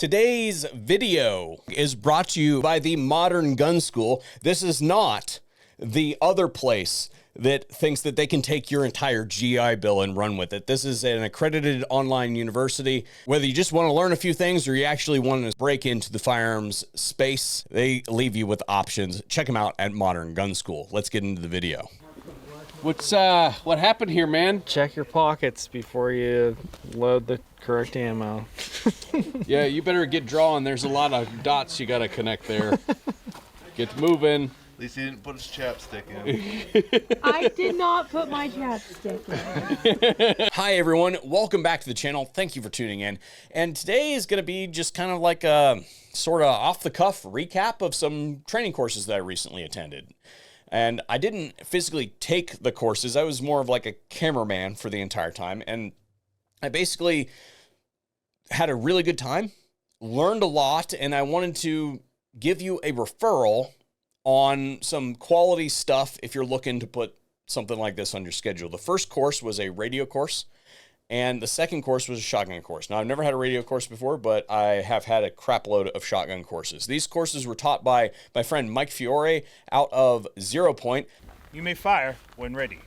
Today's video is brought to you by the Modern Gun School. This is not the other place that thinks that they can take your entire GI Bill and run with it. This is an accredited online university. Whether you just want to learn a few things or you actually want to break into the firearms space, they leave you with options. Check them out at Modern Gun School. Let's get into the video. What happened here, man? Check your pockets before you load the correct ammo. Yeah, you better get drawing. There's a lot of dots you got to connect there. Get moving. At least he didn't put his chapstick in. I did not put my chapstick in. Hi, everyone. Welcome back to the channel. Thank you for tuning in. And today is going to be just kind of like a sort of off-the-cuff recap of some training courses that I recently attended. And I didn't physically take the courses. I was more of like a cameraman for the entire time. And I basically had a really good time, learned a lot, and I wanted to give you a referral on some quality stuff if you're looking to put something like this on your schedule. The first course was a radio course, and the second course was a shotgun course. Now, I've never had a radio course before, but I have had a crap load of shotgun courses. These courses were taught by my friend Mike Fiore out of ZeroPoint. You may fire when ready.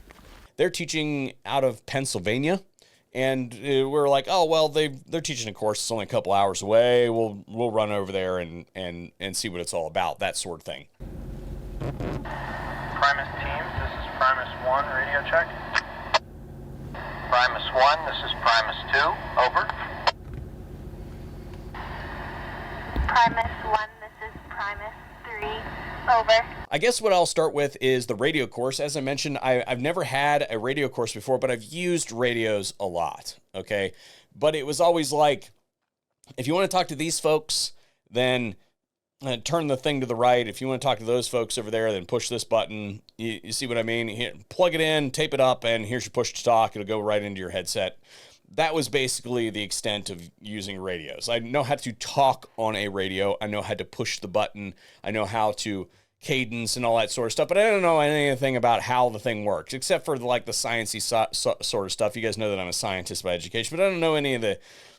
They're teaching out of Pennsylvania, and we're like, oh, well, they're teaching a course. It's only a couple hours away. We'll run over there and see what it's all about, that sort of thing. Primus teams, this is Primus 1, radio check. Primus 1, this is Primus 2, over. Primus 1, this is Primus 3, over. I guess what I'll start with is the radio course. As I mentioned, I've never had a radio course before, but I've used radios a lot, okay? But it was always like, if you want to talk to these folks, then turn the thing to the right. If you want to talk to those folks over there, then push this button. You see what I mean? Here, plug it in, tape it up, and here's your push to talk. It'll go right into your headset. That was basically the extent of using radios. I know how to talk on a radio. I know how to push the button. I know how to cadence and all that sort of stuff, but I don't know anything about how the thing works, except for like the sciencey sort of stuff. You guys know that I'm a scientist by education, but I don't know any of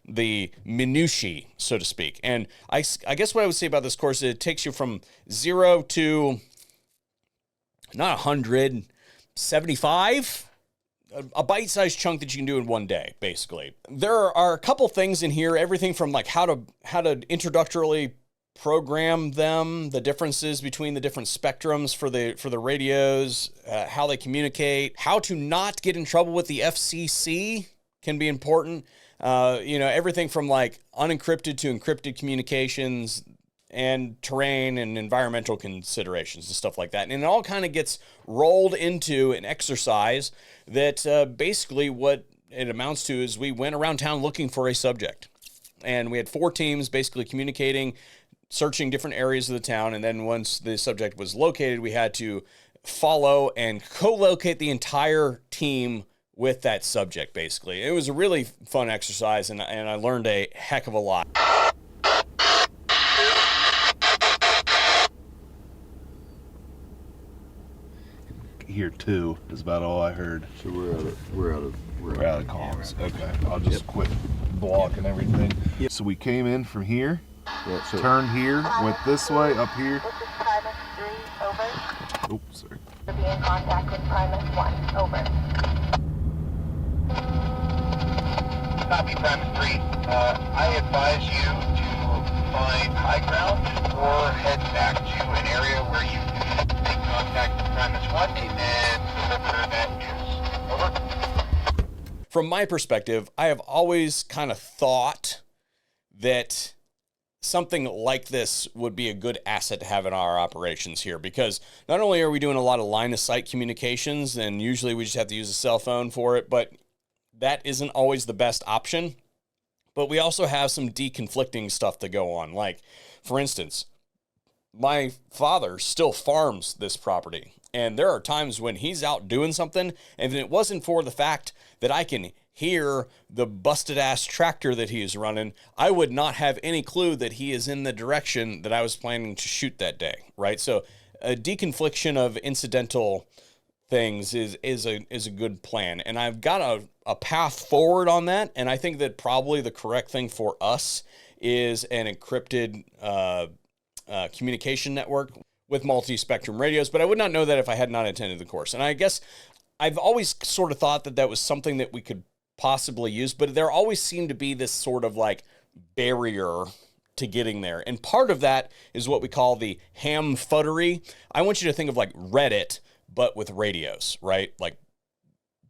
the minutiae, so to speak. And I guess what I would say about this course is it takes you from 0 to not 100, 75, a bite-sized chunk that you can do in one day, basically. There are a couple things in here, everything from like how to introductorily program them, the differences between the different spectrums for the radios, how they communicate, how to not get in trouble with the FCC can be important. Everything from like unencrypted to encrypted communications and terrain and environmental considerations and stuff like that. And it all kind of gets rolled into an exercise that basically what it amounts to is we went around town looking for a subject. And we had 4 teams basically communicating, searching different areas of the town, and then once the subject was located, we had to follow and co-locate the entire team with that subject, basically. It was a really fun exercise, and I learned a heck of a lot. Here too is about all I heard. So we're out of comms. Okay, I'll just quit blocking everything. Yep. So we came in from here, turned here, went this way, up here. This is Primus 3, over. Oops, sorry. You'll be in contact with Primus 1, over. Copy, Primus 3. I advise you to find high ground or head back to an area where you can make contact with Primus 1 and then deliver that news. Over. From my perspective, I have always kind of thought that something like this would be a good asset to have in our operations here, because not only are we doing a lot of line of sight communications, and usually we just have to use a cell phone for it, but that isn't always the best option. But we also have some deconflicting stuff to go on. Like, for instance, my father still farms this property, and there are times when he's out doing something, and if it wasn't for the fact that I can hear the busted ass tractor that he is running, I would not have any clue that he is in the direction that I was planning to shoot that day, right? So a deconfliction of incidental things is a good plan. And I've got a path forward on that. And I think that probably the correct thing for us is an encrypted communication network with multi-spectrum radios, but I would not know that if I had not attended the course. And I guess I've always sort of thought that that was something that we could possibly use, but there always seemed to be this sort of like barrier to getting there. And part of that is what we call the ham fuddery. I want you to think of like Reddit, but with radios, right? Like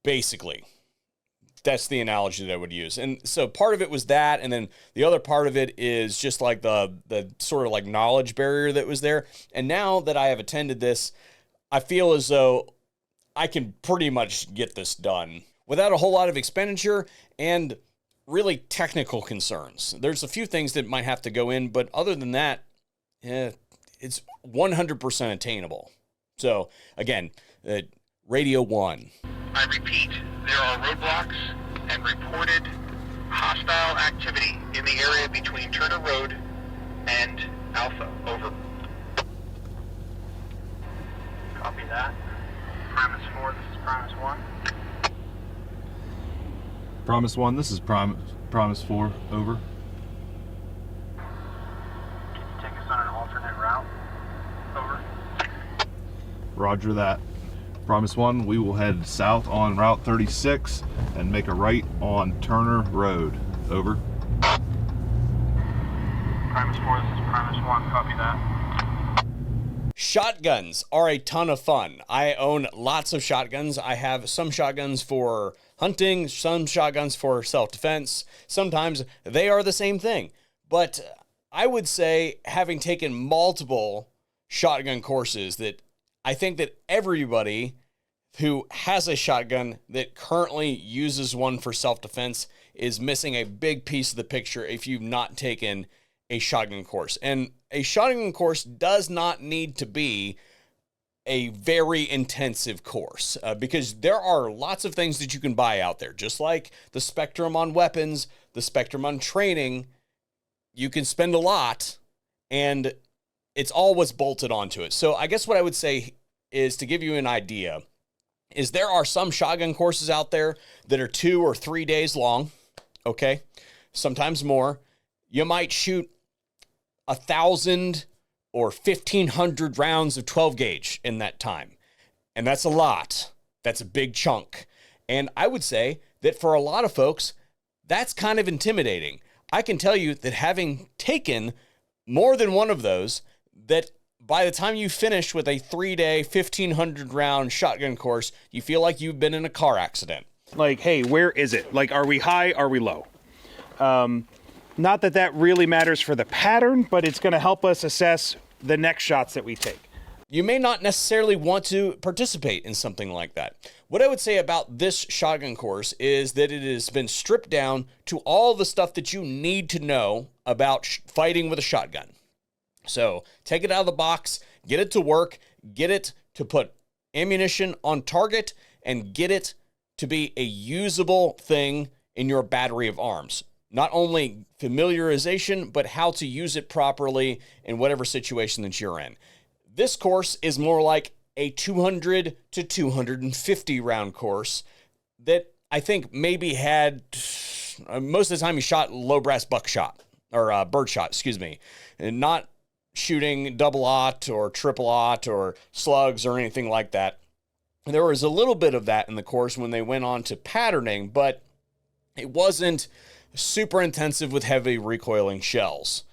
basically, that's the analogy that I would use. And so part of it was that. And then the other part of it is just like the sort of like knowledge barrier that was there. And now that I have attended this, I feel as though I can pretty much get this done without a whole lot of expenditure and really technical concerns. There's a few things that might have to go in, but other than that, it's 100% attainable. So again, Radio 1. I repeat, there are roadblocks and reported hostile activity in the area between Turner Road and Alpha. Over. Copy that. Primus 4, this is Primus 1. Promise 1, this is Promise 4, over. Can you take us on an alternate route? Over. Roger that. Promise 1, we will head south on Route 36 and make a right on Turner Road. Over. Primus 4, this is Primus 1. Copy that. Shotguns are a ton of fun. I own lots of shotguns. I have some shotguns for hunting, some shotguns for self-defense. Sometimes they are the same thing. But I would say, having taken multiple shotgun courses, that I think that everybody who has a shotgun that currently uses one for self-defense is missing a big piece of the picture if you've not taken a shotgun course. And a shotgun course does not need to be a very intensive course because there are lots of things that you can buy out there. Just like the spectrum on weapons, the spectrum on training, you can spend a lot and it's all what's bolted onto it. So I guess what I would say is, to give you an idea, is there are some shotgun courses out there that are 2 or 3 days long, okay? Sometimes more. You might shoot 1,000 or 1,500 rounds of 12 gauge in that time. And that's a lot. That's a big chunk. And I would say that for a lot of folks, that's kind of intimidating. I can tell you that having taken more than one of those, that by the time you finish with a 3-day, 1,500 round shotgun course, you feel like you've been in a car accident. Like, hey, where is it? Like, are we high? Are we low? Not that that really matters for the pattern, but it's going to help us assess the next shots that we take. You may not necessarily want to participate in something like that. What I would say about this shotgun course is that it has been stripped down to all the stuff that you need to know about fighting with a shotgun. So take it out of the box, get it to work, get it to put ammunition on target, and get it to be a usable thing in your battery of arms. Not only familiarization, but how to use it properly in whatever situation that you're in. This course is more like a 200 to 250 round course that I think maybe had, most of the time you shot low brass buckshot, or birdshot, excuse me, and not shooting double-aught or triple-aught or slugs or anything like that. There was a little bit of that in the course when they went on to patterning, but it wasn't super intensive with heavy recoiling shells.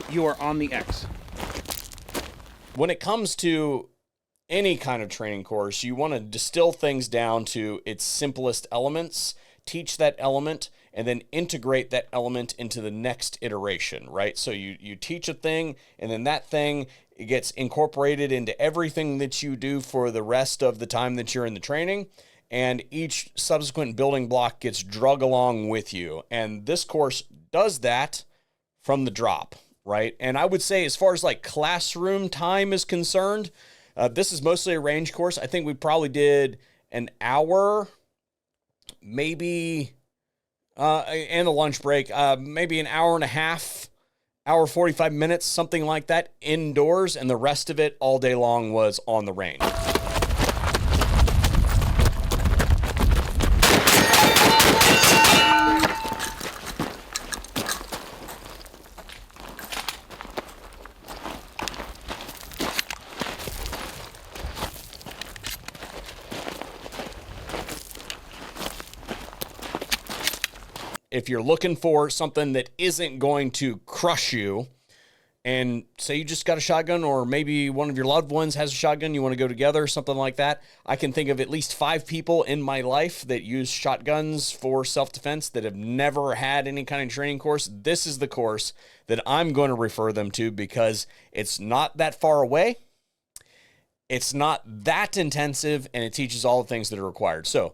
You are on the X. When it comes to any kind of training course, you want to distill things down to its simplest elements, teach that element, and then integrate that element into the next iteration, right? So you teach a thing, and then that thing, it gets incorporated into everything that you do for the rest of the time that you're in the training, and each subsequent building block gets drug along with you. And this course does that from the drop, right? And I would say, as far as like classroom time is concerned, this is mostly a range course. I think we probably did an hour, maybe, and a lunch break, maybe an hour and a half, hour 45 minutes, something like that, indoors, and the rest of it all day long was on the range. if you're looking for something that isn't going to crush you, and say you just got a shotgun, or maybe one of your loved ones has a shotgun, you want to go together, something like that. I can think of at least 5 people in my life that use shotguns for self-defense that have never had any kind of training course. This is the course that I'm going to refer them to because it's not that far away. It's not that intensive, and it teaches all the things that are required. So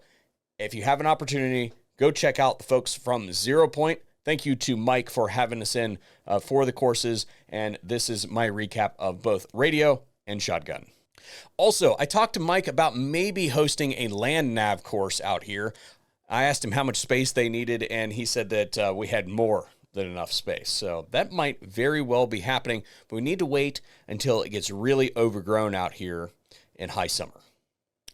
if you have an opportunity, go check out the folks from ZeroPoint. Thank you to Mike for having us in for the courses, and this is my recap of both radio and shotgun. Also, I talked to Mike about maybe hosting a land nav course out here. I asked him how much space they needed, and he said that we had more than enough space. So that might very well be happening, but we need to wait until it gets really overgrown out here in high summer.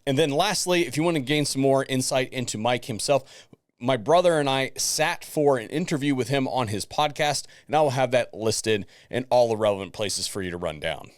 And then lastly, if you want to gain some more insight into Mike himself, my brother and I sat for an interview with him on his podcast, and I will have that listed in all the relevant places for you to run down.